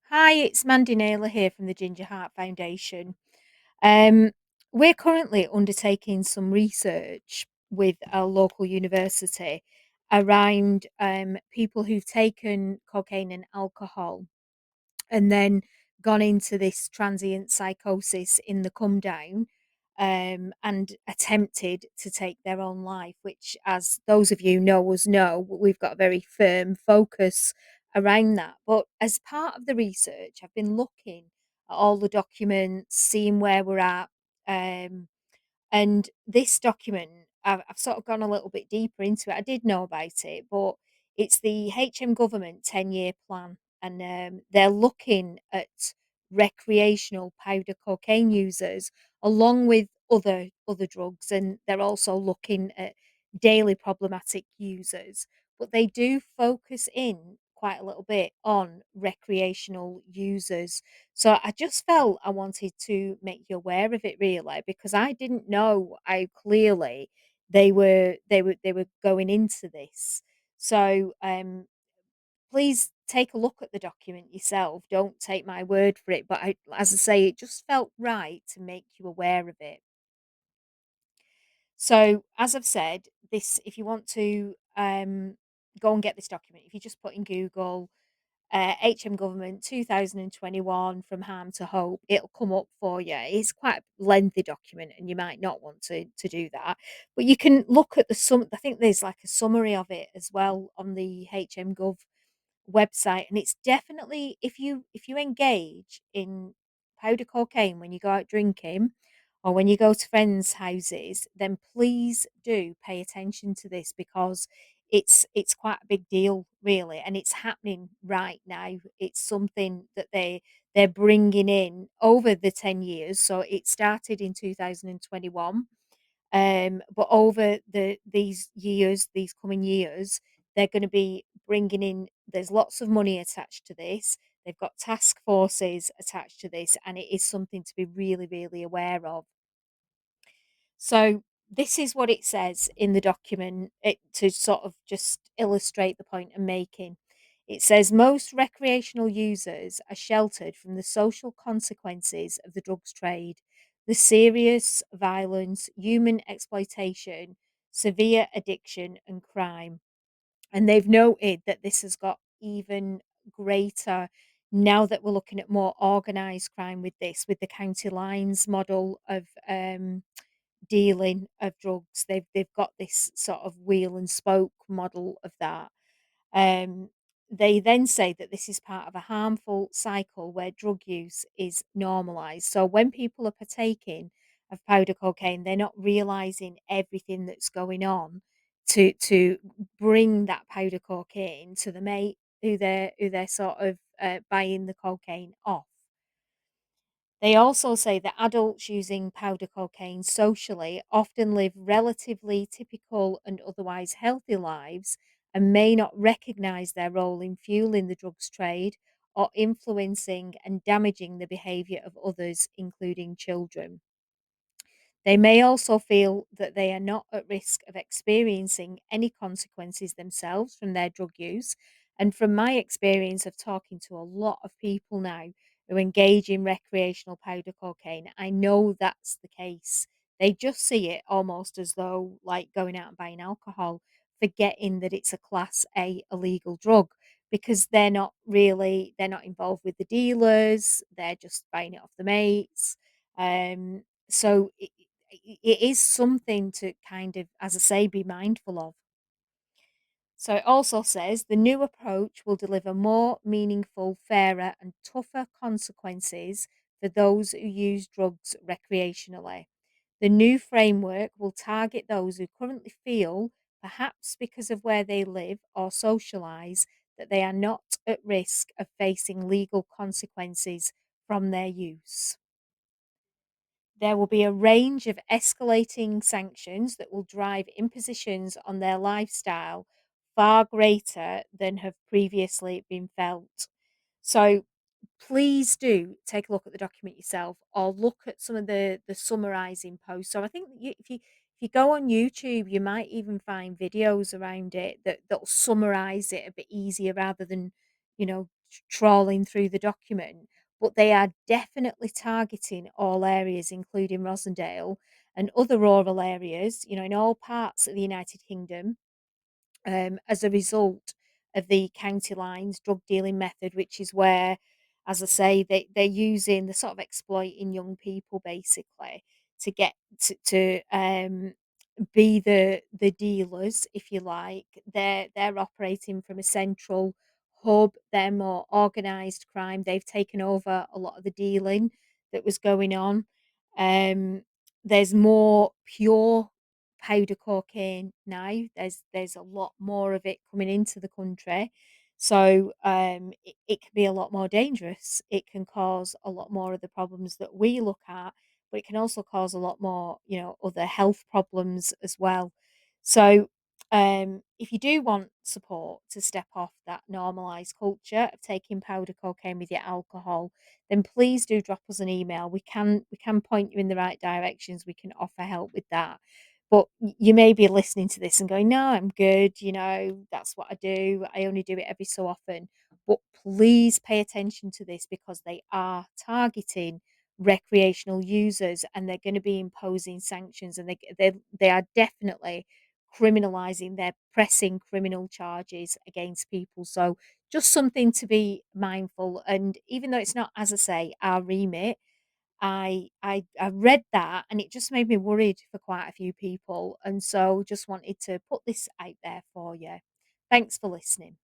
Hi, it's Mandy Naylor here from the Ginger Heart Foundation. Um, we're currently undertaking some research with a local university around people who've taken cocaine and alcohol and then gone into this transient psychosis in the come down, and attempted to take their own life, which, as those of you know us know, we've got a very firm focus around that. But as part of the research, I've been looking at all the documents, seeing where we're at. Um, and this document, I've sort of gone a little bit deeper into it. I did know about it, but it's the HM government 10-year plan, and they're looking at recreational powder cocaine users along with other drugs, and they're also looking at daily problematic users. But they do focus in quite a little bit on recreational users, so I just felt I wanted to make you aware of it really because I didn't know how clearly they were going into this. So please take a look at the document yourself. Don't take my word for it. But as I say, it just felt right to make you aware of it. So as I've said, this if you want to go and get this document, if you just put in Google HM Government 2021 From Harm to Hope, it'll come up for you. It's quite a lengthy document and you might not want to do that. But you can look at I think there's like a summary of it as well on the HM Gov website, and it's definitely if you engage in powder cocaine when you go out drinking or when you go to friends' houses, then please do pay attention to this because it's quite a big deal really, and it's happening right now. It's something that they're bringing in over the 10 years. So it started in 2021, but over these coming years, they're going to be bringing in. There's lots of money attached to this. They've got task forces attached to this, and it is something to be really, really aware of. So this is what it says in the document to sort of just illustrate the point I'm making. It says most recreational users are sheltered from the social consequences of the drugs trade, the serious violence, human exploitation, severe addiction, and crime. And they've noted that this has got even greater now that we're looking at more organised crime with this, with the county lines model of dealing of drugs. They've got this sort of wheel and spoke model of that. Um, they then say that this is part of a harmful cycle where drug use is normalized. So when people are partaking of powder cocaine, they're not realizing everything that's going on to bring that powder cocaine to the mate who they're sort of buying the cocaine off. They also say that adults using powder cocaine socially often live relatively typical and otherwise healthy lives and may not recognize their role in fueling the drugs trade or influencing and damaging the behavior of others, including children. They may also feel that they are not at risk of experiencing any consequences themselves from their drug use. And from my experience of talking to a lot of people now who engage in recreational powder cocaine, I know that's the case. They just see it almost as though like going out and buying alcohol, forgetting that it's a class A illegal drug because they're not involved with the dealers, they're just buying it off the mates. So it is something to kind of, as I say, be mindful of. So it also says the new approach will deliver more meaningful, fairer, and tougher consequences for those who use drugs recreationally. The new framework will target those who currently feel, perhaps because of where they live or socialise, that they are not at risk of facing legal consequences from their use. There will be a range of escalating sanctions that will drive impositions on their lifestyle far greater than have previously been felt. So please do take a look at the document yourself or look at some of the summarizing posts. So I think that if you go on YouTube, you might even find videos around it that'll summarize it a bit easier rather than trawling through the document, but they are definitely targeting all areas, including Rosendale and other rural areas, in all parts of the United Kingdom, as a result of the county lines drug dealing method, which is where, as I say, they're using, the sort of exploiting young people basically to get to be the dealers, if you like. They're operating from a central hub. They're more organised crime. They've taken over a lot of the dealing that was going on. Um, there's more pure powder cocaine now. There's a lot more of it coming into the country. So it can be a lot more dangerous. It can cause a lot more of the problems that we look at, but it can also cause a lot more, other health problems as well. So if you do want support to step off that normalized culture of taking powder cocaine with your alcohol, then please do drop us an email. We can point you in the right directions. We can offer help with that. But you may be listening to this and going, "No, I'm good, that's what I do. I only do it every so often." But please pay attention to this, because they are targeting recreational users, and they're gonna be imposing sanctions, and they are definitely criminalizing. They're pressing criminal charges against people. So just something to be mindful. And even though it's not, as I say, our remit, I read that and it just made me worried for quite a few people, and so just wanted to put this out there for you. Thanks for listening.